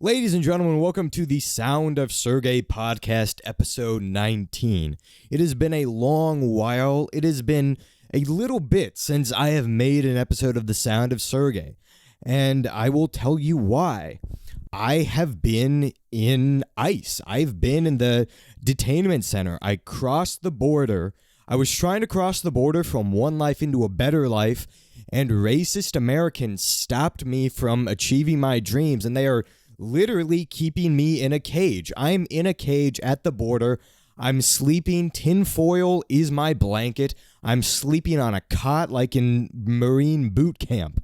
Ladies and gentlemen, welcome to the Sound of Sergey podcast, episode 19. It has been a long while. It has been a little bit since I have made an episode of the Sound of Sergey, and I will tell you why. I have been in ICE. I've been in the detainment center. I crossed the border. I was trying to cross the border from one life into a better life, and racist Americans stopped me from achieving my dreams, and they are literally keeping me in a cage. I'm in a cage at the border. I'm sleeping. Tinfoil is my blanket. I'm sleeping on a cot like in Marine boot camp.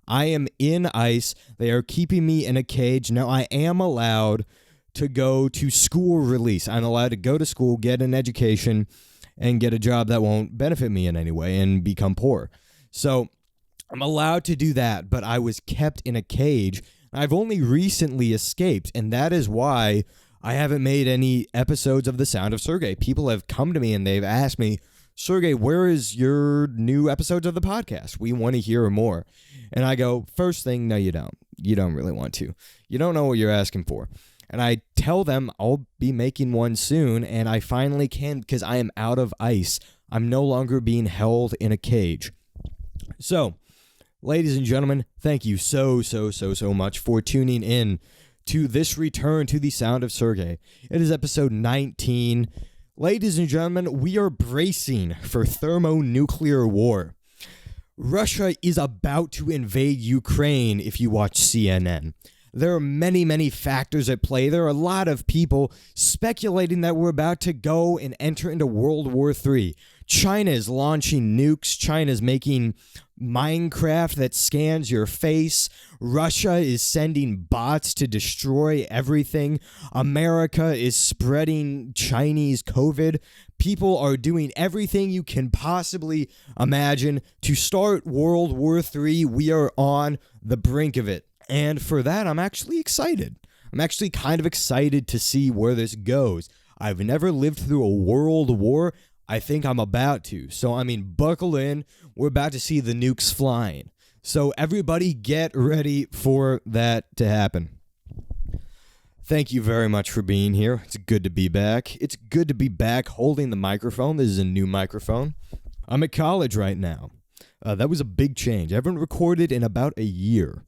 I am in ICE. They are keeping me in a cage. Now, I am allowed to go to school release. I'm allowed to go to school, get an education, and get a job that won't benefit me in any way and become poor. So I'm allowed to do that, but I was kept in a cage. I've only recently escaped, and that is why I haven't made any episodes of The Sound of Sergey. People have come to me and they've asked me, Sergey, where is your new episodes of the podcast? We want to hear more. And I go, first thing, no, you don't. You don't really want to. You don't know what you're asking for. And I tell them I'll be making one soon, and I finally can because I am out of ICE. I'm no longer being held in a cage. So, ladies and gentlemen, thank you so much for tuning in to this return to the Sound of Sergey. It is episode 19. Ladies and gentlemen, we are bracing for thermonuclear war. Russia is about to invade Ukraine if you watch CNN. There are many factors at play. There are a lot of people speculating that we're about to go and enter into World War III. China is launching nukes. China is making Minecraft that scans your face. Russia is sending bots to destroy everything. America is spreading Chinese COVID. People are doing everything you can possibly imagine to start World War III. We are on the brink of it. And for that, I'm actually excited. I'm actually kind of excited to see where this goes. I've never lived through a world war. I think I'm about to. So, buckle in. We're about to see the nukes flying. So, everybody get ready for that to happen. Thank you very much for being here. It's good to be back. It's good to be back holding the microphone. This is a new microphone. I'm at college right now. That was a big change. I haven't recorded in about a year.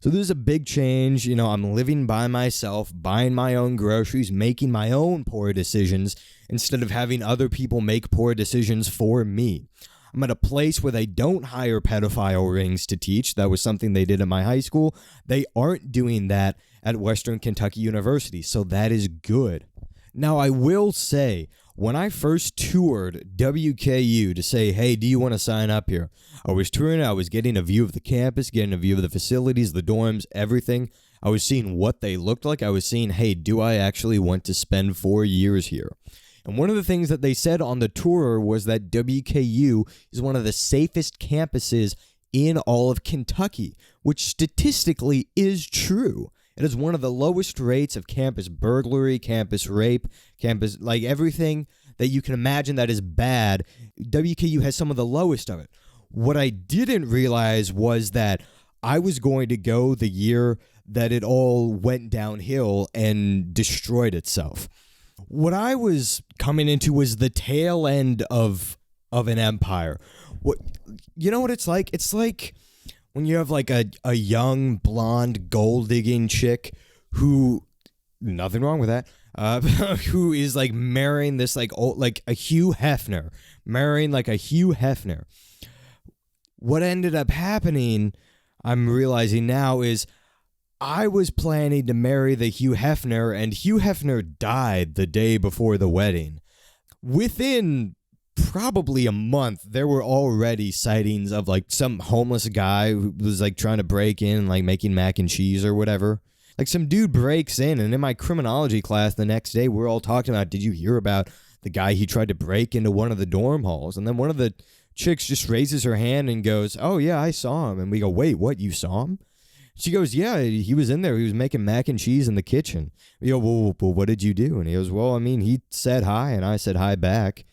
So this is a big change. I'm living by myself, buying my own groceries, making my own poor decisions instead of having other people make poor decisions for me. I'm at a place where they don't hire pedophile rings to teach. That was something they did at my high school. They aren't doing that at Western Kentucky University, so that is good. Now, I will say, when I first toured WKU to say, hey, do you want to sign up here? I was touring, I was getting a view of the campus, getting a view of the facilities, the dorms, everything. I was seeing what they looked like. I was seeing, hey, do I actually want to spend 4 years here? And one of the things that they said on the tour was that WKU is one of the safest campuses in all of Kentucky, which statistically is true. It is one of the lowest rates of campus burglary, campus rape, campus, everything that you can imagine that is bad. WKU has some of the lowest of it. What I didn't realize was that I was going to go the year that it all went downhill and destroyed itself. What I was coming into was the tail end of an empire. You know what it's like? It's like when you have a young blonde gold digging chick who, nothing wrong with that, who is marrying this old, a Hugh Hefner, marrying a Hugh Hefner. What ended up happening, I'm realizing now, is I was planning to marry the Hugh Hefner, and Hugh Hefner died the day before the wedding. Within probably a month, there were already sightings of some homeless guy who was trying to break in and making mac and cheese or whatever. Some dude breaks in, and in my criminology class the next day, we're all talking about, did you hear about the guy he tried to break into one of the dorm halls? And then one of the chicks just raises her hand and goes, oh yeah, I saw him. And we go, wait, what, you saw him? She goes, yeah, he was in there. He was making mac and cheese in the kitchen. We go, well, what did you do? And he goes, well, he said hi, and I said hi back.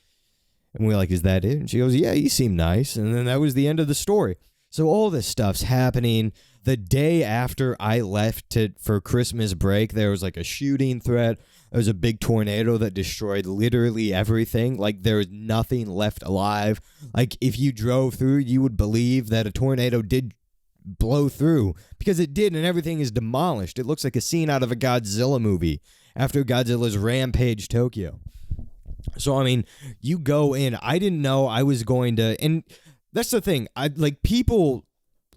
And we're like, is that it? And she goes, yeah, he seemed nice. And then that was the end of the story. So all this stuff's happening. the day after I left for Christmas break, there was like a shooting threat. There was a big tornado that destroyed literally everything. Like, there was nothing left alive. Like, if you drove through, you would believe that a tornado did blow through, because it did, and everything is demolished. It looks like a scene out of a Godzilla movie after Godzilla's rampage Tokyo. So, I mean, you go in. I didn't know I was going to, and that's the thing. People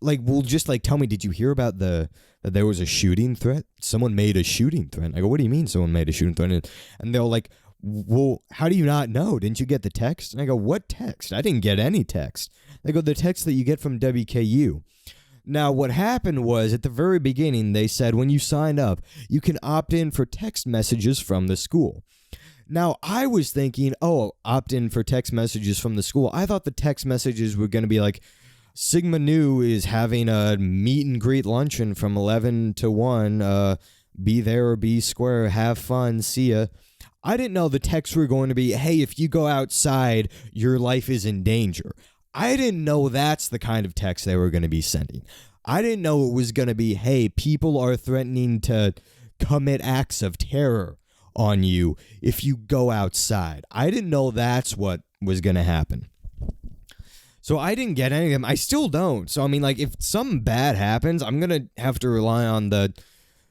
will just tell me, did you hear about that there was a shooting threat? Someone made a shooting threat. I go, what do you mean someone made a shooting threat? And they're like, well, how do you not know? Didn't you get the text? And I go, what text? I didn't get any text. They go, the text that you get from WKU. Now, what happened was, at the very beginning, they said when you sign up, you can opt in for text messages from the school. Now, I was thinking, opt in for text messages from the school. I thought the text messages were going to be like, Sigma Nu is having a meet and greet luncheon from 11 to 1. Be there or be square. Have fun. See ya. I didn't know the texts were going to be, hey, if you go outside, your life is in danger. I didn't know that's the kind of text they were going to be sending. I didn't know it was going to be, hey, people are threatening to commit acts of terror on you if you go outside. I didn't know that's what was going to happen. So I didn't get any of them. I still don't. So, I mean, if something bad happens, I'm going to have to rely on the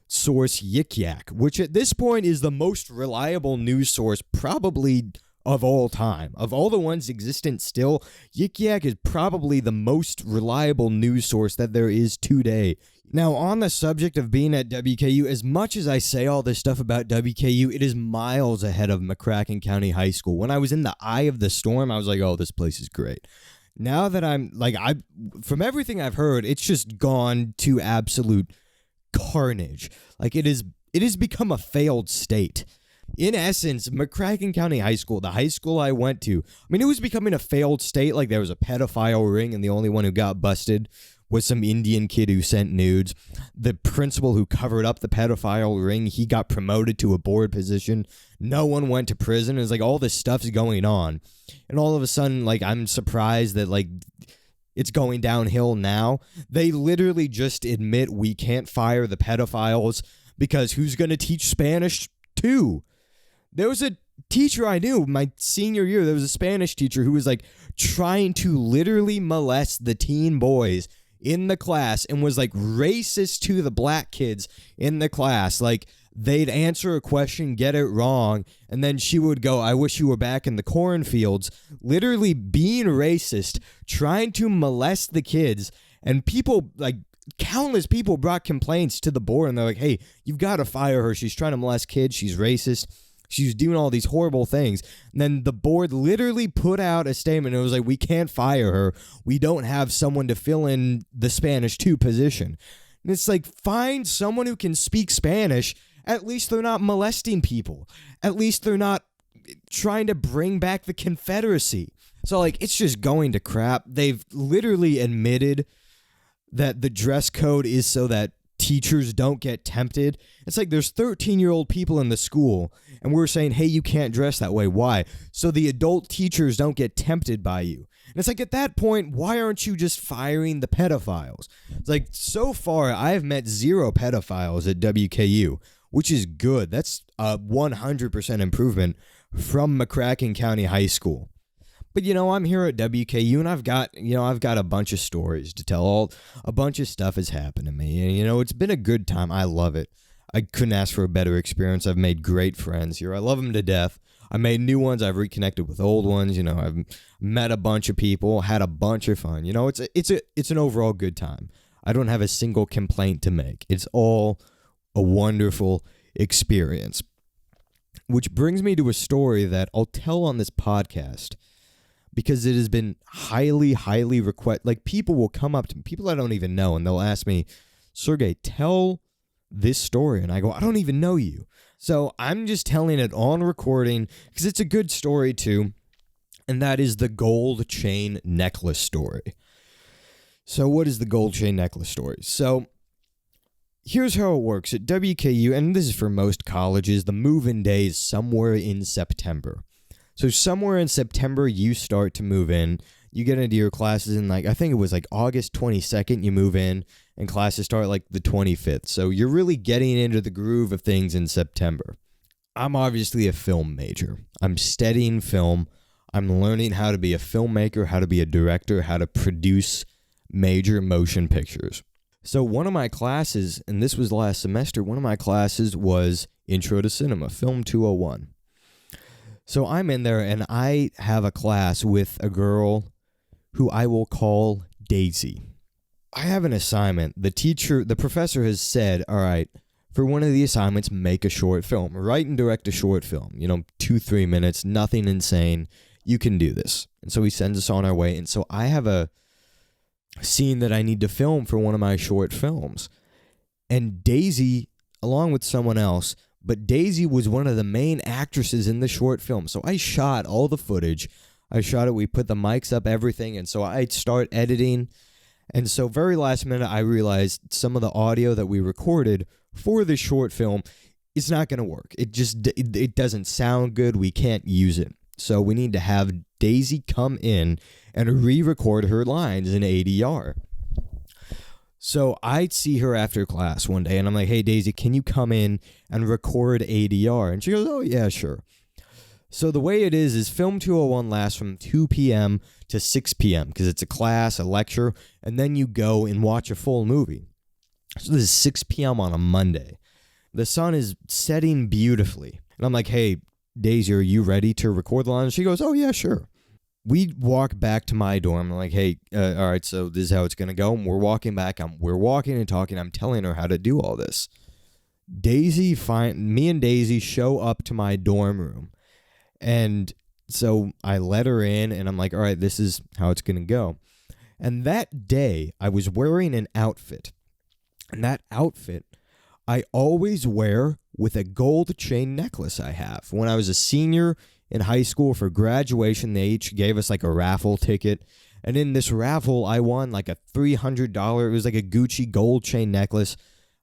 source Yik Yak, which at this point is the most reliable news source probably of all time. Of all the ones existent still, Yik Yak is probably the most reliable news source that there is today. Now, on the subject of being at WKU, as much as I say all this stuff about WKU, it is miles ahead of McCracken County High School. When I was in the eye of the storm, I was like, oh, this place is great. Now that I'm, from everything I've heard, it's just gone to absolute carnage. It has become a failed state. In essence, McCracken County High School, the high school I went to, it was becoming a failed state. There was a pedophile ring, and the only one who got busted was some Indian kid who sent nudes. The principal who covered up the pedophile ring, he got promoted to a board position. No one went to prison. It's all this stuff's going on. And all of a sudden, I'm surprised that, it's going downhill now. They literally just admit we can't fire the pedophiles because who's going to teach Spanish too? There was a teacher I knew my senior year. There was a Spanish teacher who was trying to literally molest the teen boys in the class and was racist to the black kids in the class. They'd answer a question, get it wrong, and then she would go, I wish you were back in the cornfields, literally being racist, trying to molest the kids. And people, countless people brought complaints to the board, and they're like, hey, you've got to fire her. She's trying to molest kids. She's racist. She's doing all these horrible things. And then the board literally put out a statement. It was we can't fire her. We don't have someone to fill in the Spanish 2 position. And it's find someone who can speak Spanish. At least they're not molesting people. At least they're not trying to bring back the Confederacy. So, it's just going to crap. They've literally admitted that the dress code is so that teachers don't get tempted. It's there's 13-year-old people in the school, and we're saying, hey, you can't dress that way. Why? So the adult teachers don't get tempted by you. And it's at that point, why aren't you just firing the pedophiles? It's so far, I've met 0 pedophiles at WKU, which is good. That's a 100% improvement from McCracken County High School. But, I'm here at WKU, and I've got a bunch of stories to tell. A bunch of stuff has happened to me. And, it's been a good time. I love it. I couldn't ask for a better experience. I've made great friends here. I love them to death. I made new ones. I've reconnected with old ones. I've met a bunch of people, had a bunch of fun. It's an overall good time. I don't have a single complaint to make. It's all a wonderful experience. Which brings me to a story that I'll tell on this podcast, because it has been highly, highly requested. People will come up to me, people I don't even know, and they'll ask me, Sergey, tell this story. And I go, I don't even know you. So I'm just telling it on recording because it's a good story too. And that is the gold chain necklace story. So what is the gold chain necklace story? So here's how it works. At WKU, and this is for most colleges, the move-in day is somewhere in September. So somewhere in September, you start to move in. you get into your classes in I think it was August 22nd, you move in, and classes start the 25th. So you're really getting into the groove of things in September. I'm obviously a film major. I'm studying film. I'm learning how to be a filmmaker, how to be a director, how to produce major motion pictures. So one of my classes, and this was last semester, one of my classes was Intro to Cinema, Film 201. So I'm in there, and I have a class with a girl who I will call Daisy. I have an assignment. The professor has said, all right, for one of the assignments, make a short film. Write and direct a short film. 2-3 minutes, nothing insane. You can do this. And so he sends us on our way. And so I have a scene that I need to film for one of my short films. And Daisy, along with someone else, but Daisy was one of the main actresses in the short film. So I shot all the footage. I shot it. We put the mics up, everything. And so I start editing. And so very last minute, I realized some of the audio that we recorded for this short film is not going to work. It doesn't sound good. We can't use it. So we need to have Daisy come in and re-record her lines in ADR. So I'd see her after class one day, and I'm like, hey, Daisy, can you come in and record ADR? And she goes, oh, yeah, sure. So the way it is Film 201 lasts from 2 p.m. to 6 p.m. because it's a class, a lecture, and then you go and watch a full movie. So this is 6 p.m. on a Monday. The sun is setting beautifully. And I'm like, hey, Daisy, are you ready to record the line? She goes, oh, yeah, sure. We walk back to my dorm. I'm like, hey, all right, so this is how it's going to go. And we're walking back. We're walking and talking. I'm telling her how to do all this. Me and Daisy show up to my dorm room. And so I let her in, and I'm like, all right, this is how it's going to go. And that day, I was wearing an outfit. And that outfit, I always wear with a gold chain necklace I have. When I was a senior in high school for graduation, they each gave us a raffle ticket. And in this raffle, I won a $300. It was a Gucci gold chain necklace.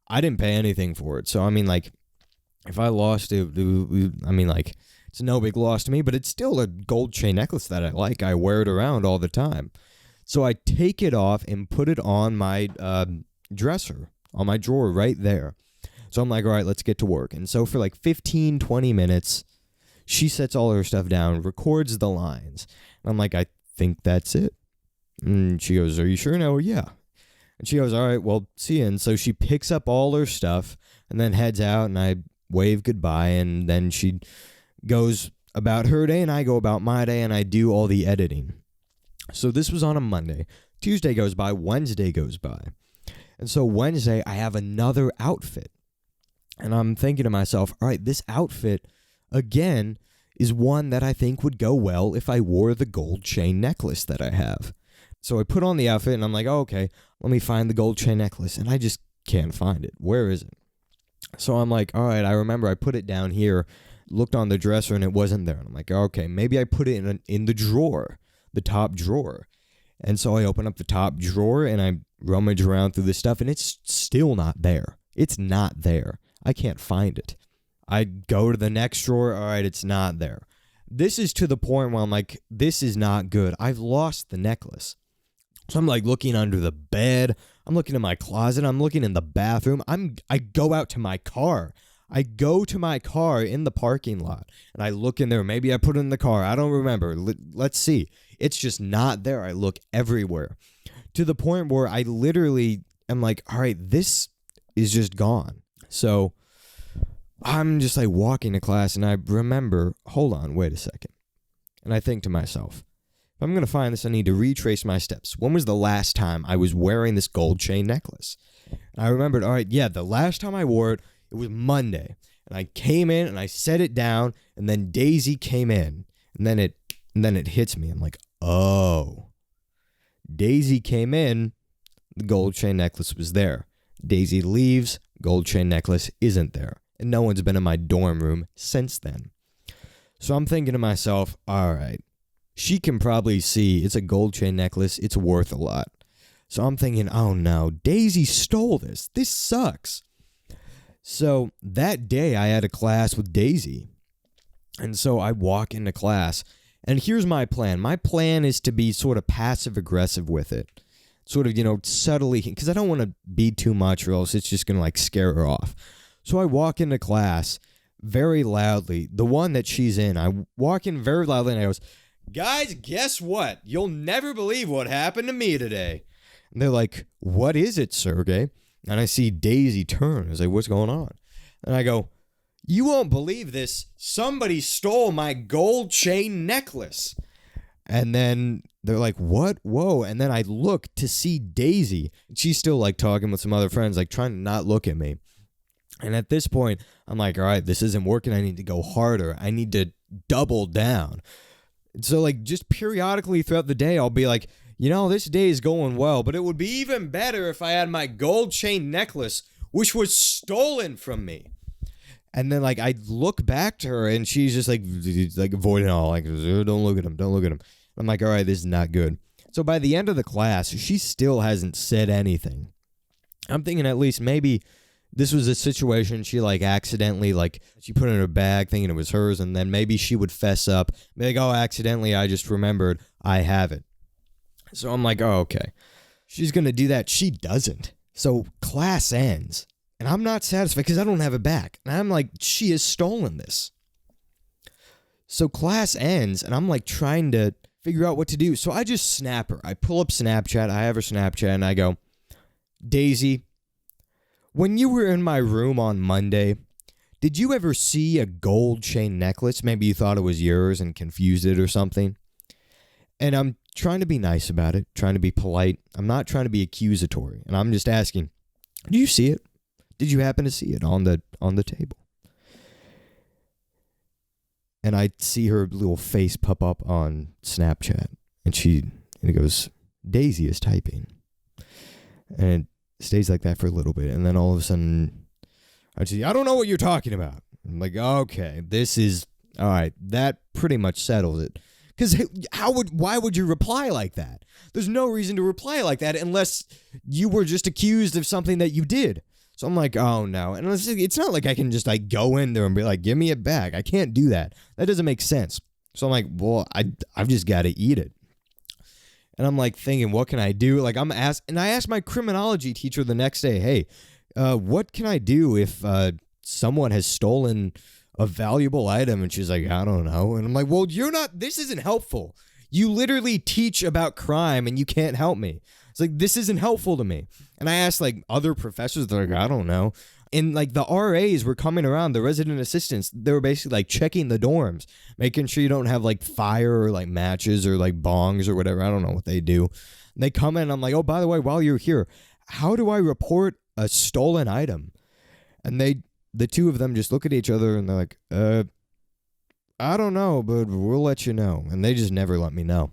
I didn't pay anything for it. So, I mean, if I lost it, it's no big loss to me, but it's still a gold chain necklace that I like. I wear it around all the time. So I take it off and put it on my dresser, on my drawer right there. So I'm like, all right, let's get to work. And so for 15, 20 minutes, she sets all her stuff down, records the lines. And I'm like, I think that's it. And she goes, are you sure? No, yeah. And she goes, all right, well, see you. And so she picks up all her stuff and then heads out, and I wave goodbye, and then she goes about her day, and I go about my day, and I do all the editing. So this was on a Monday. Tuesday goes by. Wednesday goes by. And so Wednesday, I have another outfit. And I'm thinking to myself, all right, this outfit, again, is one that I think would go well if I wore the gold chain necklace that I have. So I put on the outfit, and I'm like, oh, okay, let me find the gold chain necklace. And I just can't find it. Where is it? So I'm like, all right, I remember I put it down here, looked on the dresser, and it wasn't there. And I'm like, okay, maybe I put it in the drawer, the top drawer. And so I open up the top drawer, and I rummage around through the stuff, and it's still not there. It's not there. I can't find it. I go to the next drawer. All right, it's not there. This is to the point where I'm like, this is not good. I've lost the necklace. So I'm looking under the bed. I'm looking in my closet. I'm looking in the bathroom. I go out to my car. I go to my car in the parking lot, and I look in there. Maybe I put it in the car. I don't remember. Let's see. It's just not there. I look everywhere to the point where I literally am like, all right, this is just gone. So I'm just walking to class, and I remember, hold on, wait a second. And I think to myself, if I'm going to find this, I need to retrace my steps. When was the last time I was wearing this gold chain necklace? And I remembered, all right, yeah, the last time I wore it, it was Monday. And I came in, and I set it down, and then Daisy came in. And then it hits me. I'm like, oh. Daisy came in, the gold chain necklace was there. Daisy leaves, gold chain necklace isn't there. And no one's been in my dorm room since then. So I'm thinking to myself, all right, she can probably see it's a gold chain necklace. It's worth a lot. So I'm thinking, oh no, Daisy stole this. This sucks. So that day I had a class with Daisy. And so I walk into class, And here's my plan. My plan is to be sort of passive aggressive with it. Sort of, subtly, because I don't want to be too much or else it's just going to like scare her off. So I walk into class very loudly. The one that she's in, I walk in very loudly and I goes, "Guys, guess what? You'll never believe what happened to me today." And they're like, "What is it, Sergey?" And I see Daisy turn. I was like, "What's going on?" And I go, "You won't believe this. Somebody stole my gold chain necklace." And then they're like, "What? Whoa." And then I look to see Daisy. She's still like talking with some other friends, like trying to not look at me. And at this point, I'm like, all right, this isn't working. I need to go harder. I need to double down. So like just periodically throughout the day, I'll be like, this day is going well, but it would be even better if I had my gold chain necklace, which was stolen from me. And then like I look back to her and she's just like avoiding all, like, don't look at him, don't look at him. I'm like, all right, this is not good. So by the end of the class, she still hasn't said anything. I'm thinking at least maybe this was a situation she like accidentally, like she put it in her bag thinking it was hers, and then maybe she would fess up, be like, "Oh, accidentally, I just remembered I have it." So I'm like, oh, okay. She's going to do that. She doesn't. So class ends, and I'm not satisfied because I don't have it back. And I'm like, she has stolen this. So class ends, and I'm like trying to figure out what to do. So I just snap her. I pull up Snapchat. I have her Snapchat, and I go, "Daisy, when you were in my room on Monday, did you ever see a gold chain necklace? Maybe you thought it was yours and confused it or something." And I'm trying to be nice about it, trying to be polite. I'm not trying to be accusatory. And I'm just asking, "Do you see it? Did you happen to see it on the table?" And I see her little face pop up on Snapchat. And it goes, "Daisy is typing." And it stays like that for a little bit. And then all of a sudden, I see, "I don't know what you're talking about." I'm like, okay, this is, all right, that pretty much settles it. Because why would you reply like that? There's no reason to reply like that unless you were just accused of something that you did. So I'm like, oh no. And it's not like I can just like go in there and be like, "Give me it back." I can't do that. That doesn't make sense. So I'm like, well, I've just got to eat it. And I'm like thinking, what can I do? Like I asked my criminology teacher the next day, "Hey, what can I do if someone has stolen a valuable item?" And she's like, "I don't know." And I'm like, well, this isn't helpful. You literally teach about crime and you can't help me. It's like, this isn't helpful to me. And I asked like other professors, they're like, "I don't know." And like the RAs were coming around, the resident assistants, they were basically like checking the dorms, making sure you don't have like fire or like matches or like bongs or whatever. I don't know what they do. And they come in and I'm like, "Oh, by the way, while you're here, how do I report a stolen item?" And the two of them just look at each other and they're like, "I don't know, but we'll let you know." And they just never let me know.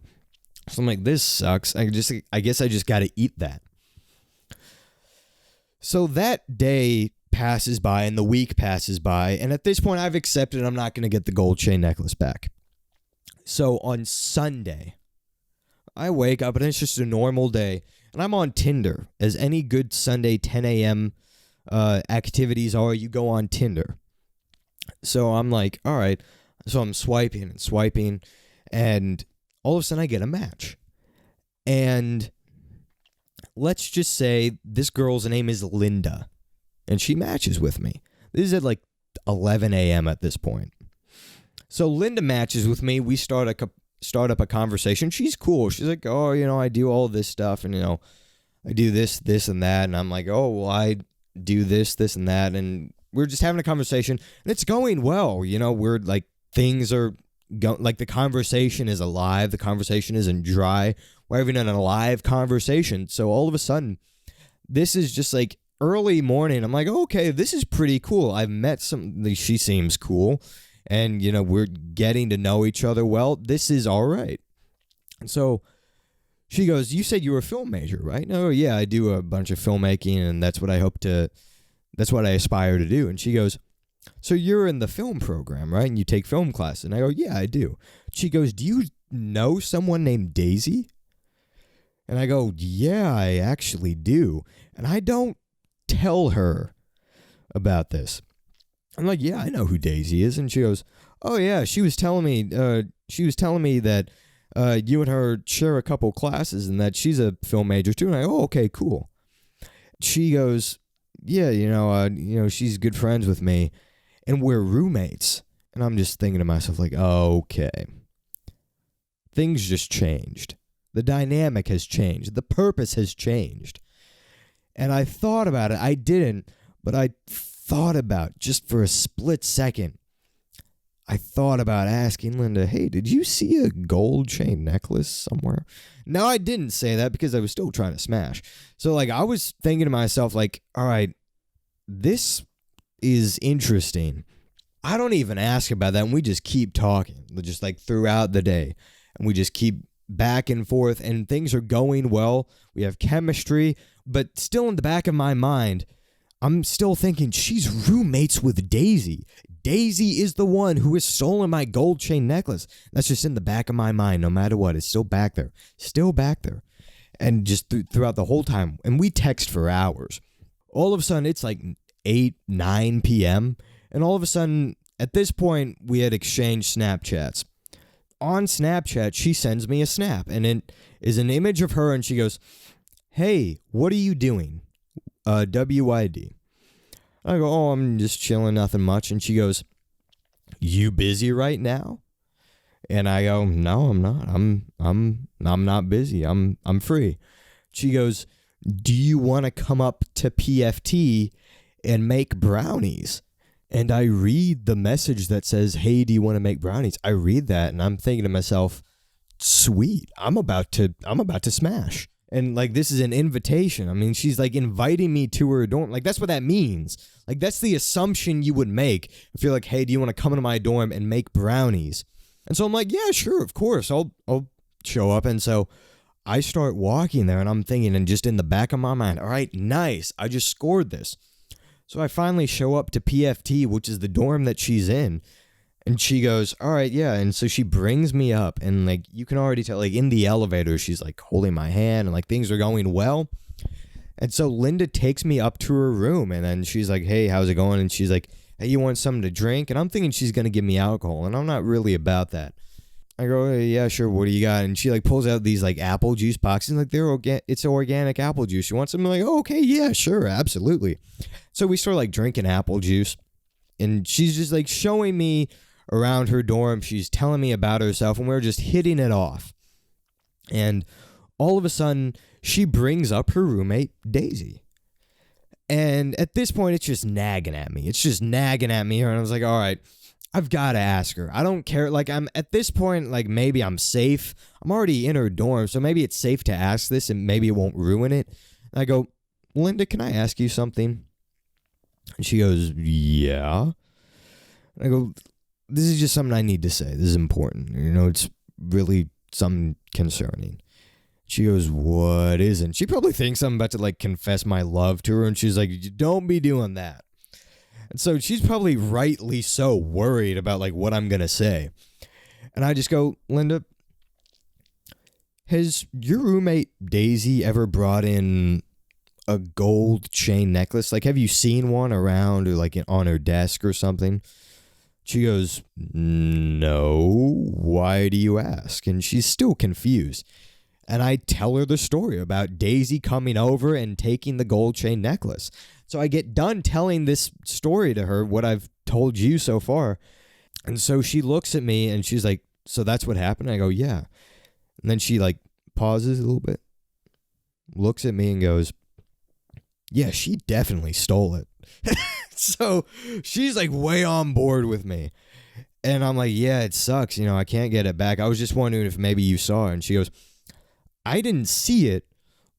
So I'm like, this sucks. I guess I just got to eat that. So that day passes by and the week passes by. And at this point, I've accepted I'm not going to get the gold chain necklace back. So on Sunday, I wake up and it's just a normal day. And I'm on Tinder. As any good Sunday 10 a.m. Activities are, you go on Tinder. So I'm like, all right. So I'm swiping and swiping. And all of a sudden I get a match. And let's just say this girl's name is Linda. And she matches with me. This is at like 11 a.m. at this point. So Linda matches with me. We start up a conversation. She's cool. She's like, "Oh, I do all this stuff. And, I do this, and that." And I'm like, "Oh, well, I do this, and that." And we're just having a conversation. And it's going well. We're like, things are like the conversation is alive. The conversation isn't dry. We're having an alive conversation. So all of a sudden, this is just like early morning. I'm like, okay, this is pretty cool. I've met she seems cool. And, we're getting to know each other well. This is all right. And so she goes, "You said you were a film major, right?" "No, yeah, I do a bunch of filmmaking, and that's what I aspire to do." And she goes, "So you're in the film program, right? And you take film class?" And I go, "Yeah, I do." She goes, "Do you know someone named Daisy?" And I go, "Yeah, I actually do." And I don't tell her about this. I'm like, yeah, I know who Daisy is. And she goes, oh yeah, she was telling me that you and her share a couple classes and that she's a film major too. And I, oh, okay, cool. She goes, yeah, she's good friends with me and we're roommates. And I'm just thinking to myself, like, oh, okay. Things just changed. The dynamic has changed. The purpose has changed. And I thought about it. I didn't, but I thought about, just for a split second, I thought about asking Linda, hey, did you see a gold chain necklace somewhere? No, I didn't say that because I was still trying to smash. So, like, I was thinking to myself, like, all right, this is interesting. I don't even ask about that, and we just keep talking, just like throughout the day. And we just keep back and forth, and things are going well. We have chemistry, but still in the back of my mind, I'm still thinking she's roommates with Daisy. Daisy is the one who has stolen my gold chain necklace. That's just in the back of my mind, no matter what. It's still back there. Still back there. And just throughout the whole time. And we text for hours. All of a sudden, it's like 8, 9 p.m., and all of a sudden, at this point, we had exchanged Snapchats. On Snapchat, she sends me a snap, and it is an image of her, and she goes, hey, what are you doing? WID. I go, oh, I'm just chilling, nothing much. And she goes, you busy right now? And I go, no, I'm not. I'm not busy. I'm free. She goes, do you want to come up to PFT and make brownies? And I read the message that says, hey, do you want to make brownies? I read that and I'm thinking to myself, sweet, I'm about to smash. And like, this is an invitation. I mean, she's like inviting me to her dorm. Like, that's what that means. Like, that's the assumption you would make if you're like, hey, do you want to come into my dorm and make brownies? And so I'm like, yeah, sure, of course. I'll show up. And so I start walking there and I'm thinking, and just in the back of my mind, all right, nice. I just scored this. So I finally show up to PFT, which is the dorm that she's in. And she goes, all right, yeah. And so she brings me up, and like, you can already tell, like, in the elevator, she's like holding my hand and like things are going well. And so Linda takes me up to her room, and then she's like, hey, how's it going? And she's like, hey, you want something to drink? And I'm thinking she's going to give me alcohol, and I'm not really about that. I go, hey, yeah, sure. What do you got? And she like pulls out these like apple juice boxes. Like, it's organic apple juice. You want some? I'm like, oh, okay, yeah, sure, absolutely. So we start like drinking apple juice, and she's just like showing me around her dorm. She's telling me about herself, and we're just hitting it off. And all of a sudden, she brings up her roommate, Daisy. And at this point, it's just nagging at me. And I was like, all right, I've got to ask her. I don't care. Like, I'm at this point, like, maybe I'm safe. I'm already in her dorm, so maybe it's safe to ask this, and maybe it won't ruin it. And I go, Linda, can I ask you something? And she goes, yeah. And I go, this is just something I need to say. This is important. It's really something concerning. She goes, what is it? She probably thinks I'm about to like confess my love to her, and she's like, don't be doing that. And so she's probably rightly so worried about like what I'm going to say. And I just go, Linda, has your roommate Daisy ever brought in a gold chain necklace? Like, have you seen one around or like on her desk or something? She goes, no, why do you ask? And she's still confused. And I tell her the story about Daisy coming over and taking the gold chain necklace. So I get done telling this story to her, what I've told you so far. And so she looks at me and she's like, so that's what happened? I go, yeah. And then she like pauses a little bit, looks at me and goes, yeah, she definitely stole it. So she's like way on board with me. And I'm like, yeah, it sucks. I can't get it back. I was just wondering if maybe you saw it. And she goes, I didn't see it,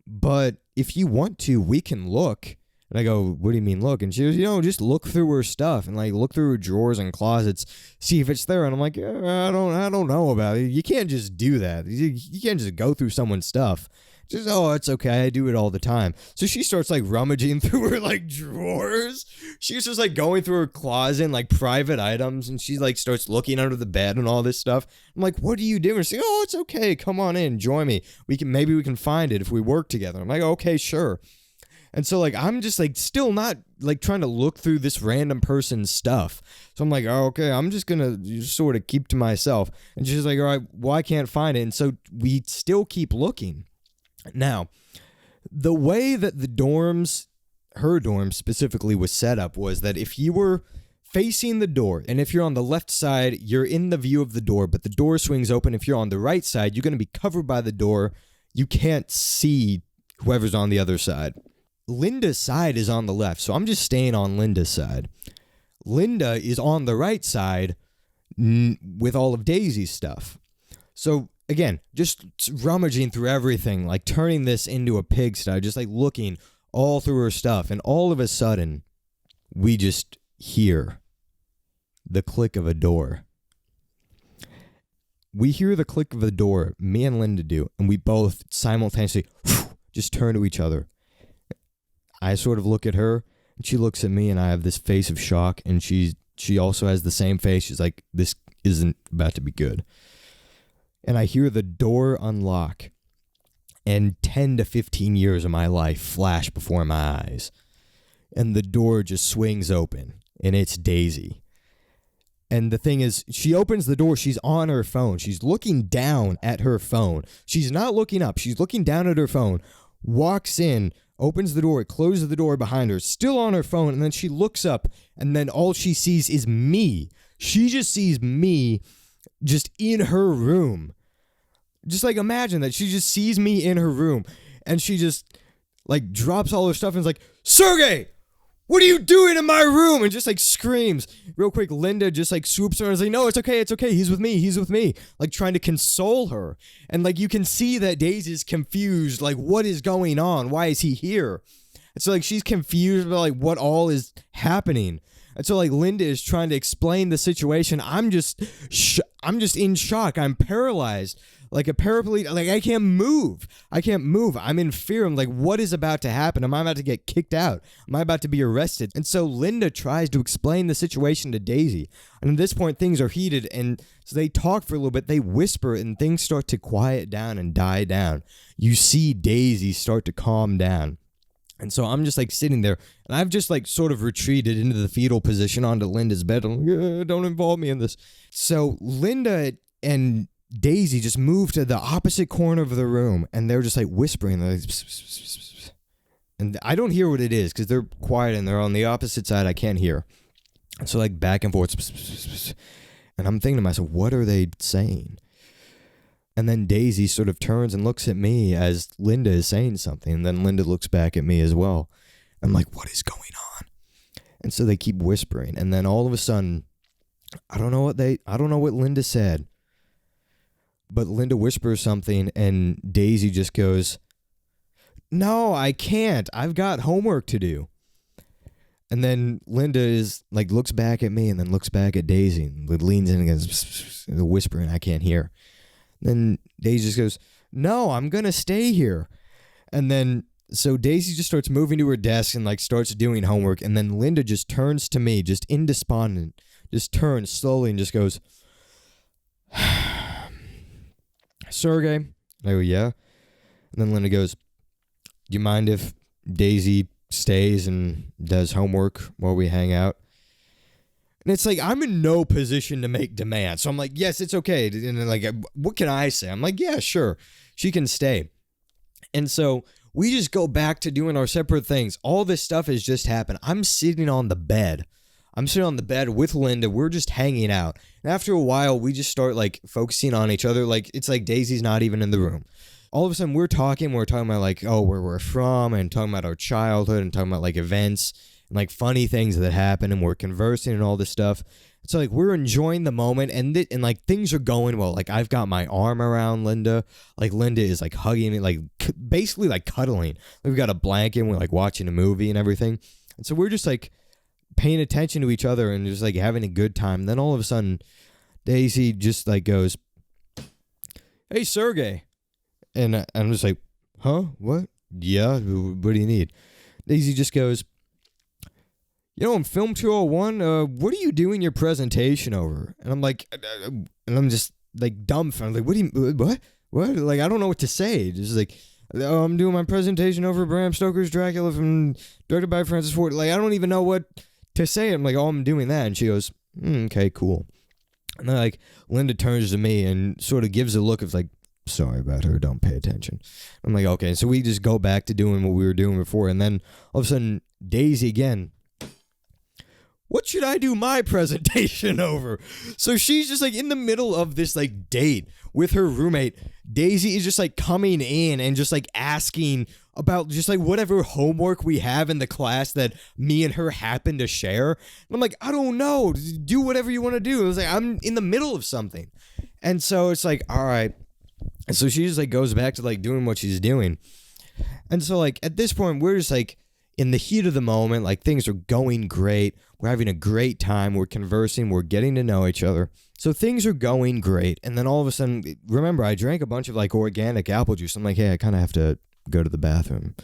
but if you want to, we can look. And I go, what do you mean look? And she goes, just look through her stuff and like look through her drawers and closets, see if it's there. And I'm like, I don't know about it. You can't just do that. You can't just go through someone's stuff. She's, oh, it's okay. I do it all the time. So she starts like rummaging through her like drawers. She's just like going through her closet and like private items. And she like starts looking under the bed and all this stuff. I'm like, what are you doing? She's like, oh, it's okay. Come on in. Join me. Maybe we can find it if we work together. I'm like, okay, sure. And so, like, I'm just, like, still not, like, trying to look through this random person's stuff. So I'm like, oh, okay, I'm just gonna just sort of keep to myself. And she's like, all right, well, I can't find it. And so we still keep looking. Now, the way that the dorms, her dorm specifically, was set up was that if you were facing the door, and if you're on the left side, you're in the view of the door, but the door swings open. If you're on the right side, you're going to be covered by the door. You can't see whoever's on the other side. Linda's side is on the left, so I'm just staying on Linda's side. Linda is on the right side with all of Daisy's stuff. So, again, just rummaging through everything, like turning this into a pigsty, just like looking all through her stuff, and all of a sudden, we just hear the click of a door. We hear the click of a door, me and Linda do, and we both simultaneously just turn to each other. I sort of look at her, and she looks at me, and I have this face of shock, and she also has the same face. She's like, this isn't about to be good. And I hear the door unlock, and 10 to 15 years of my life flash before my eyes. And the door just swings open, and it's Daisy. And the thing is, she opens the door, she's on her phone. She's looking down at her phone. She's not looking up, she's looking down at her phone, walks in, opens the door, closes the door behind her, still on her phone, and then she looks up, and then all she sees is me. She just sees me just in her room. Just like imagine that. She just sees me in her room, and she just like drops all her stuff and is like, Sergey, what are you doing in my room? And just like screams. Real quick, Linda just like swoops her and is like, no, it's okay, he's with me, like trying to console her. And like you can see that Daisy's confused, like what is going on? Why is he here? And so like she's confused about like what all is happening. And so like Linda is trying to explain the situation. I'm just in shock. I'm paralyzed. Like a paraplegic, like I can't move. I'm in fear. I'm like, what is about to happen? Am I about to get kicked out? Am I about to be arrested? And so Linda tries to explain the situation to Daisy. And at this point, things are heated. And so they talk for a little bit. They whisper and things start to quiet down and die down. You see Daisy start to calm down. And so I'm just like sitting there, and I've just like sort of retreated into the fetal position onto Linda's bed. I'm like, don't involve me in this. So Linda and Daisy just moved to the opposite corner of the room, and they're just like whispering. They're like, pss, pss, pss, pss. And I don't hear what it is because they're quiet and they're on the opposite side. I can't hear. And so like back and forth. Pss, pss, pss, pss. And I'm thinking to myself, what are they saying? And then Daisy sort of turns and looks at me as Linda is saying something. And then Linda looks back at me as well. I'm like, what is going on? And so they keep whispering. And then all of a sudden, I don't know what Linda said. But Linda whispers something and Daisy just goes, no, I can't. I've got homework to do. And then Linda is like, looks back at me and then looks back at Daisy and leans in and goes, whispering, I can't hear. Then Daisy just goes, no, I'm going to stay here. And then, so Daisy just starts moving to her desk and like starts doing homework. And then Linda just turns to me, just in despondent, just turns slowly and just goes, Sergey? I go, yeah. And then Linda goes, do you mind if Daisy stays and does homework while we hang out? And it's like, I'm in no position to make demands. So I'm like, yes, it's okay. And then like, what can I say? I'm like, yeah, sure. She can stay. And so we just go back to doing our separate things. All this stuff has just happened. I'm sitting on the bed. With Linda. We're just hanging out. And after a while, we just start like focusing on each other. Like it's like Daisy's not even in the room. All of a sudden, we're talking about like, oh, where we're from and talking about our childhood and talking about like events and like funny things that happen. And we're conversing and all this stuff. So like we're enjoying the moment and like things are going well. Like I've got my arm around Linda. Like Linda is like hugging me, like basically like cuddling. We've got a blanket and we're like watching a movie and everything. And so we're just like paying attention to each other and just like having a good time. And then all of a sudden, Daisy just like goes, hey, Sergey. And I'm just like, huh? What? Yeah, what do you need? Daisy just goes, you know, in Film 201, what are you doing your presentation over? And I'm like, and I'm just like dumbfounded. Like, what? Like, I don't know what to say. Just like, I'm doing my presentation over Bram Stoker's Dracula directed by Francis Ford. Like, I don't even know what to say. I'm like, oh, I'm doing that. And she goes, okay, cool. And then, like, Linda turns to me and sort of gives a look of, like, sorry about her, don't pay attention. I'm like, okay. So we just go back to doing what we were doing before. And then all of a sudden, Daisy again, what should I do my presentation over? So she's just like in the middle of this like date with her roommate. Daisy is just like coming in and just like asking about just like whatever homework we have in the class that me and her happen to share. And I'm like, I don't know. Do whatever you want to do. I was like, I'm in the middle of something. And so it's like, all right. And so she just like goes back to like doing what she's doing. And so like at this point, we're just like in the heat of the moment, like things are going great. We're having a great time. We're conversing. We're getting to know each other. So things are going great. And then all of a sudden, remember, I drank a bunch of like organic apple juice. I'm like, hey, I kind of have to go to the bathroom.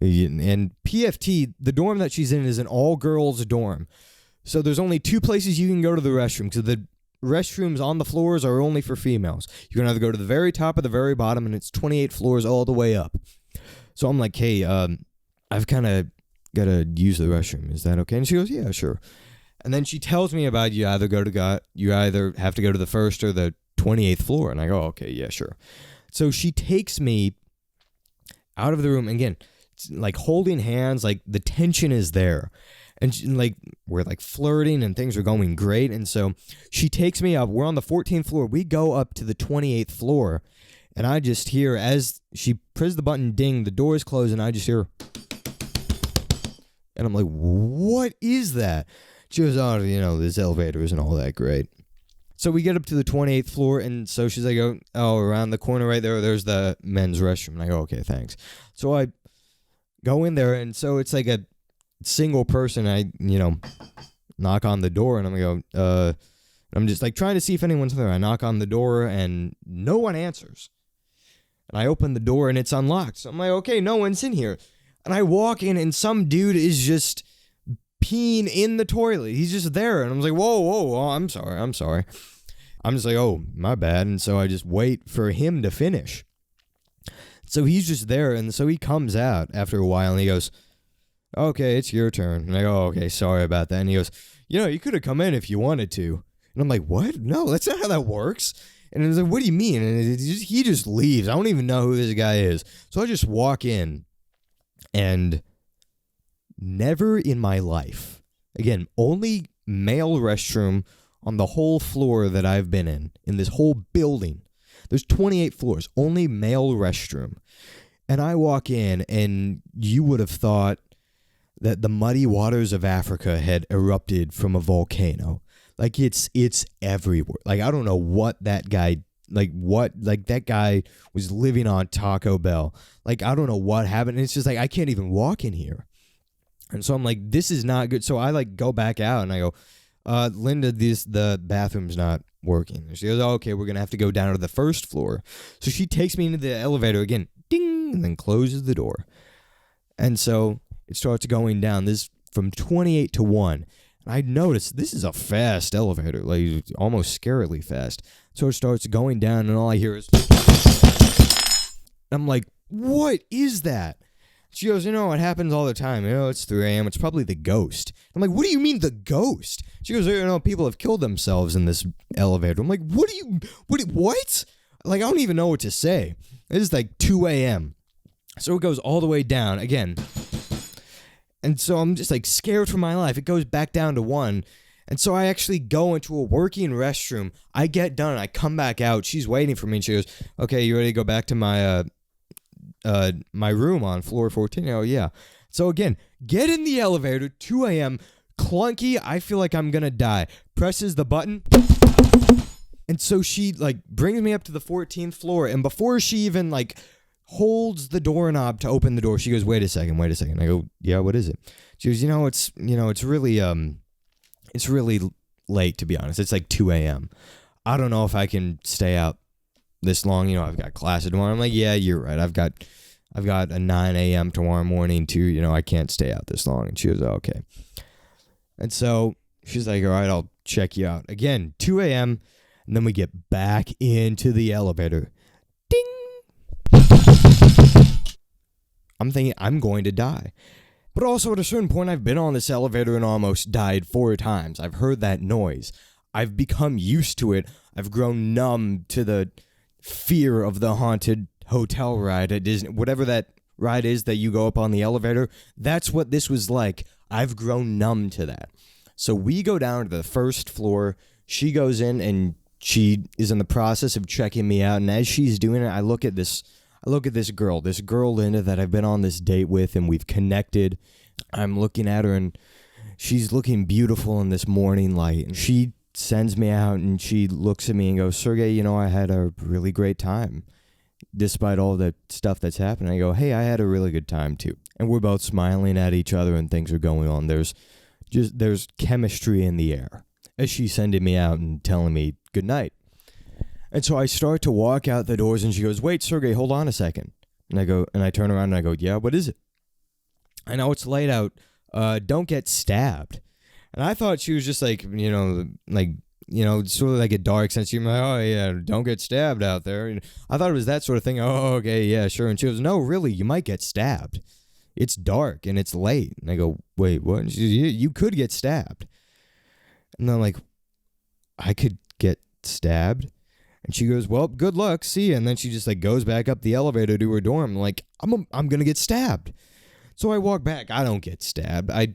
And PFT, the dorm that she's in is an all-girls dorm. So there's only two places you can go to the restroom because the restrooms on the floors are only for females. You can either go to the very top or the very bottom, and it's 28 floors all the way up. So I'm like, hey, I've kind of got to use the restroom. Is that okay? And she goes, yeah, sure. And then she tells me about you either have to go to the first or the 28th floor. And I go, okay, yeah, sure. So she takes me out of the room. Again, like holding hands, like the tension is there. And like we're like flirting and things are going great. And so she takes me up. We're on the 14th floor. We go up to the 28th floor. And I just hear, as she presses the button, ding, the doors close, and I just hear, and I'm like, what is that? She goes, oh, this elevator isn't all that great. So we get up to the 28th floor, and so she's like, oh, around the corner right there's the men's restroom. And I go, okay, thanks. So I go in there, and so it's like a single person. I, knock on the door, and I'm going to go, I'm just like trying to see if anyone's there. I knock on the door, and no one answers. And I open the door, and it's unlocked. So I'm like, okay, no one's in here. And I walk in, and some dude is just peeing in the toilet. He's just there. And I'm like, whoa, I'm sorry. I'm just like, oh, my bad. And so I just wait for him to finish. So he's just there. And so he comes out after a while, and he goes, okay, it's your turn. And I go, okay, sorry about that. And he goes, you could have come in if you wanted to. And I'm like, what? No, that's not how that works. And he's like, what do you mean? And he just leaves. I don't even know who this guy is. So I just walk in. And never in my life, again, only male restroom on the whole floor that I've been in this whole building. There's 28 floors, only male restroom. And I walk in, and you would have thought that the muddy waters of Africa had erupted from a volcano. Like, it's everywhere. Like, I don't know what that guy, that guy was living on Taco Bell. Like, I don't know what happened. And it's just like, I can't even walk in here. And so I'm like, this is not good. So I like go back out, and I go, Linda, the bathroom's not working. And she goes, oh, okay, we're going to have to go down to the first floor. So she takes me into the elevator again, ding, and then closes the door. And so it starts going down. This is from 28 to 1. And I noticed this is a fast elevator, like almost scarily fast. So it starts going down, and all I hear is, I'm like, what is that? She goes, it happens all the time. It's 3 a.m. It's probably the ghost. I'm like, what do you mean the ghost? She goes, people have killed themselves in this elevator. I'm like, what? Like, I don't even know what to say. This is like 2 a.m. So it goes all the way down again. And so I'm just like scared for my life. It goes back down to 1. And so I actually go into a working restroom. I get done. I come back out. She's waiting for me. And she goes, okay, you ready to go back to my my room on floor 14? Oh, yeah. So again, get in the elevator, 2 a.m., clunky. I feel like I'm going to die. Presses the button. And so she like brings me up to the 14th floor. And before she even like holds the doorknob to open the door, she goes, wait a second. I go, yeah, what is it? She goes, it's really late, to be honest. It's like 2 a.m. I don't know if I can stay out this long. I've got classes tomorrow. I'm like, yeah, you're right. I've got a 9 a.m. tomorrow morning too. I can't stay out this long. And she goes, oh, okay. And so she's like, all right, I'll check you out. Again, 2 a.m. And then we get back into the elevator. Ding! I'm thinking I'm going to die. But also at a certain point, I've been on this elevator and almost died 4 times. I've heard that noise. I've become used to it. I've grown numb to the fear of the haunted hotel ride at Disney. Whatever that ride is that you go up on the elevator, that's what this was like. I've grown numb to that. So we go down to the first floor. She goes in and she is in the process of checking me out. And as she's doing it, I look at this girl, Linda, that I've been on this date with, and we've connected. I'm looking at her, and she's looking beautiful in this morning light. And she sends me out, and she looks at me and goes, Sergey, I had a really great time, despite all the stuff that's happening. I go, hey, I had a really good time too. And we're both smiling at each other, and things are going on. There's chemistry in the air as she's sending me out and telling me good night. And so I start to walk out the doors, and she goes, wait, Sergey, hold on a second. And I turn around and I go, yeah, what is it? I know it's late out. Don't get stabbed. And I thought she was just like, sort of like a dark sense of humor. Like, oh, yeah, don't get stabbed out there. And I thought it was that sort of thing. Oh, okay, yeah, sure. And she goes, no, really, you might get stabbed. It's dark and it's late. And I go, wait, what? And she goes, you could get stabbed. And I'm like, I could get stabbed? And she goes, well, good luck, see you. And then she just like goes back up the elevator to her dorm. I'm like, I'm going to get stabbed. So I walk back. I don't get stabbed. I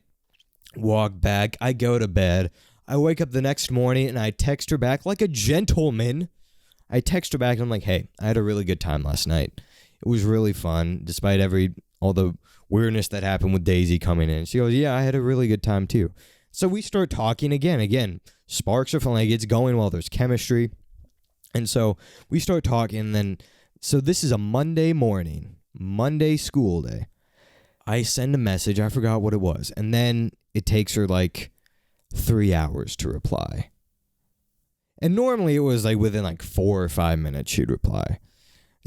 walk back. I go to bed. I wake up the next morning and I text her back like a gentleman. I text her back and I'm like, hey, I had a really good time last night. It was really fun, despite all the weirdness that happened with Daisy coming in. She goes, yeah, I had a really good time too. So we start talking again. Again, sparks are flying. It's going well. There's chemistry. And so we start talking, and then, so this is a Monday morning, Monday school day. I send a message, I forgot what it was, and then it takes her like 3 hours to reply. And normally it was like within like 4 or 5 minutes she'd reply.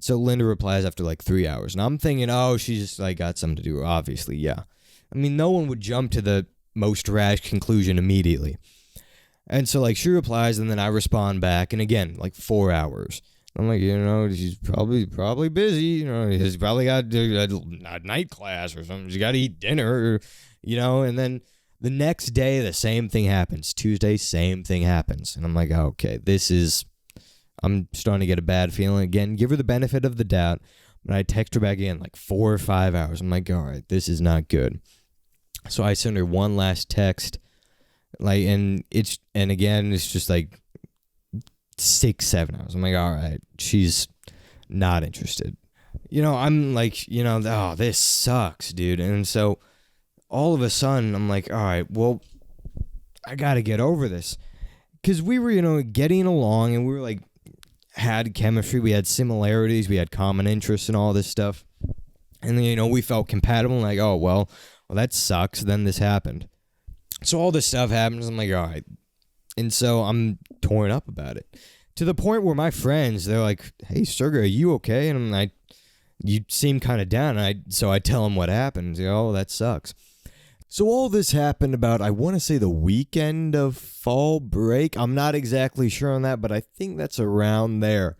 So Linda replies after like 3 hours, and I'm thinking, oh, she's just like got something to do, obviously, yeah. I mean, no one would jump to the most rash conclusion immediately. And so, like, she replies, and then I respond back, and again, like 4 hours. I'm like, she's probably busy. She's probably got a night class or something. She's got to eat dinner, and then the next day, the same thing happens. Tuesday, same thing happens. And I'm like, okay, I'm starting to get a bad feeling again. Give her the benefit of the doubt. But I text her back again, like 4 or 5 hours. I'm like, all right, this is not good. So I send her one last text. And again, it's just like 6-7 hours. I'm like, all right, she's not interested. I'm like, oh, this sucks, dude. And so all of a sudden, I'm like, all right, well, I got to get over this. Because we were, getting along, and we were like, had chemistry, we had similarities, we had common interests and all this stuff. And then, we felt compatible, and like, oh, well, that sucks. Then this happened. So all this stuff happens, I'm like, all right. And so I'm torn up about it. To the point where my friends, they're like, hey, Sergey, are you okay? And I'm like, you seem kind of down. So I tell them what happened. Oh, that sucks. So all this happened about, I want to say the weekend of fall break. I'm not exactly sure on that, but I think that's around there.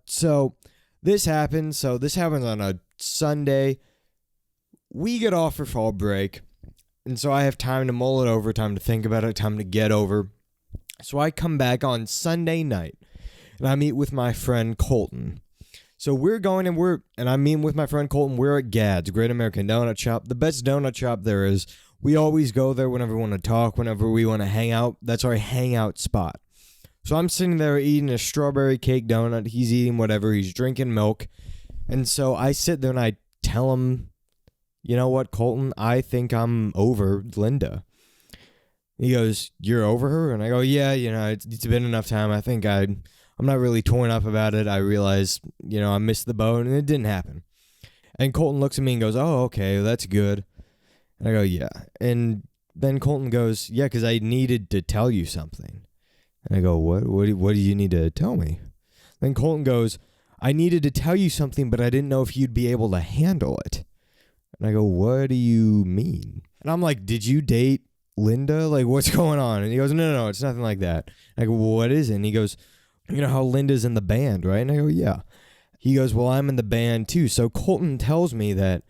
So this happens. So this happens on a Sunday. We get off for fall break. And so I have time to mull it over, time to think about it, time to get over. So I come back on Sunday night, and I meet with my friend Colton. So we're going, and I'm meeting with my friend Colton. We're at Gad's, Great American Donut Shop, the best donut shop there is. We always go there whenever we want to talk, whenever we want to hang out. That's our hangout spot. So I'm sitting there eating a strawberry cake donut. He's eating whatever. He's drinking milk. And so I sit there and I tell him, you know what, Colton, I think I'm over Linda. He goes, you're over her? And I go, yeah, it's been enough time. I think I'm not really torn up about it. I realize, I missed the boat, and it didn't happen. And Colton looks at me and goes, oh, okay, that's good. And I go, yeah. And then Colton goes, yeah, because I needed to tell you something. And I go, what do you need to tell me? Then Colton goes, I needed to tell you something, but I didn't know if you'd be able to handle it. And I go, what do you mean? And I'm like, did you date Linda? Like, what's going on? And he goes, no, it's nothing like that. And I go, well, what is it? And he goes, you know how Linda's in the band, right? And I go, yeah. he goes, well, I'm in the band too. So Colton tells me that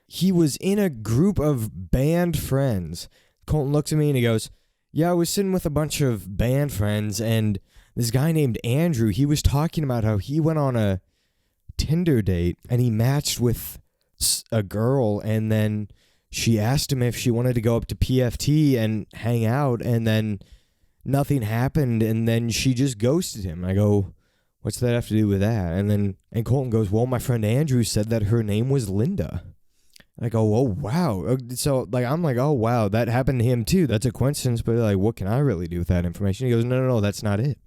he was in a group of band friends. Colton looks at me and he goes, yeah, I was sitting with a bunch of band friends, and this guy named Andrew, he was talking about how he went on a Tinder date and he matched with a girl, and then she asked him if she wanted to go up to PFT and hang out, and then nothing happened, and then she just ghosted him. I go, what's that have to do with that? And Colton goes, well, my friend Andrew said that her name was Linda. I go, oh, wow. So, I'm like, oh, wow, that happened to him, too. That's a coincidence, but, what can I really do with that information? He goes, no, that's not it.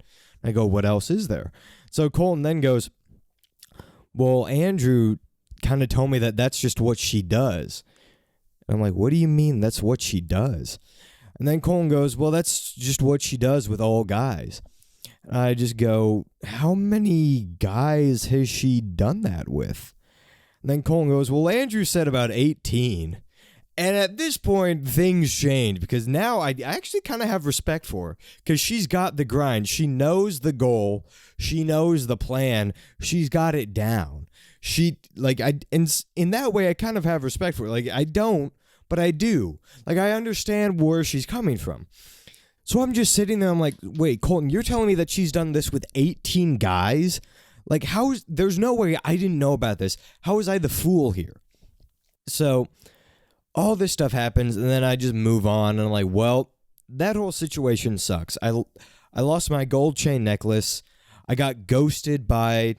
I go, what else is there? So Colton then goes, well, Andrew kind of told me that that's just what she does. And I'm like, what do you mean that's what she does? And then Colton goes, well, that's just what she does with all guys. And I just go, how many guys has she done that with? And then Colton goes, well, Andrew said about 18. And at this point, things change, because now I actually kind of have respect for her, because she's got the grind. She knows the goal. She knows the plan. She's got it down. In that way, I kind of have respect for her. I don't, but I do. I understand where she's coming from. So I'm just sitting there. I'm like, wait, Colton, you're telling me that she's done this with 18 guys? There's no way I didn't know about this. How was I the fool here? So all this stuff happens, and then I just move on, and I'm like, well, that whole situation sucks. I lost my gold chain necklace. I got ghosted by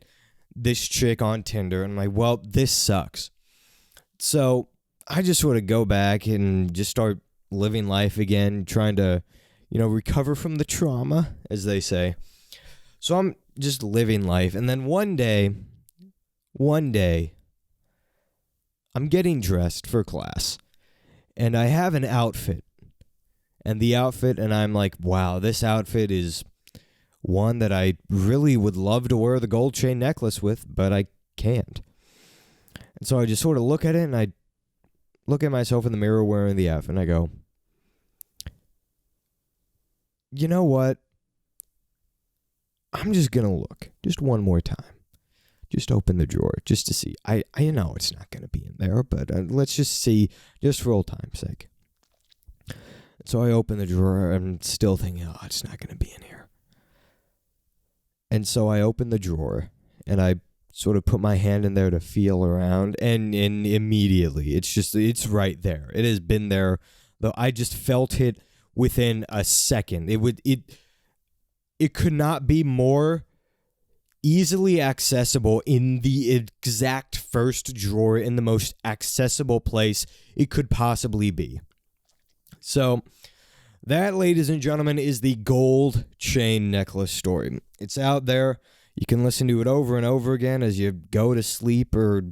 this chick on Tinder, and I'm like, well, this sucks. So I just sort of go back and just start living life again, trying to, recover from the trauma, as they say. So I'm just living life, and then one day, I'm getting dressed for class, and I have an outfit, and I'm like, wow, this outfit is one that I really would love to wear the gold chain necklace with, but I can't. And so I just sort of look at it, and I look at myself in the mirror wearing the outfit, and I go, you know what? I'm just going to look just one more time. Just open the drawer just to see. I know it's not going to be in there, but let's just see, just for old time's sake. So I open the drawer. I'm still thinking, oh, it's not going to be in here. And so I open the drawer, and I sort of put my hand in there to feel around, and immediately, it's right there. It has been there, though I just felt it within a second. It could not be more easily accessible in the exact first drawer, in the most accessible place it could possibly be. So that, ladies and gentlemen, is the gold chain necklace story. It's out there. You can listen to it over and over again as you go to sleep or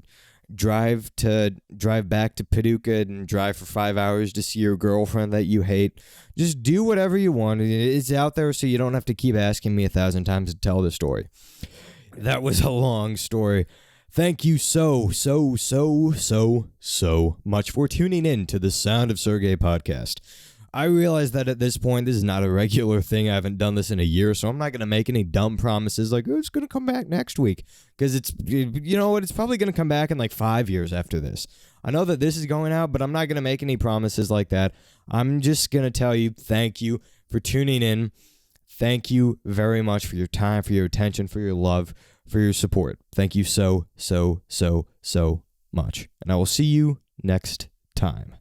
drive back to Paducah and drive for 5 hours to see your girlfriend that you hate. Just do whatever you want. It's out there, so you don't have to keep asking me 1,000 times to tell the story. That was a long story. Thank you so much for tuning in to the Sound of Sergey podcast. I realize that at this point, this is not a regular thing. I haven't done this in a year, so I'm not going to make any dumb promises like, oh, it's going to come back next week. Because it's probably going to come back in 5 years after this. I know that this is going out, but I'm not going to make any promises like that. I'm just going to tell you thank you for tuning in. Thank you very much for your time, for your attention, for your love, for your support. Thank you so much. And I will see you next time.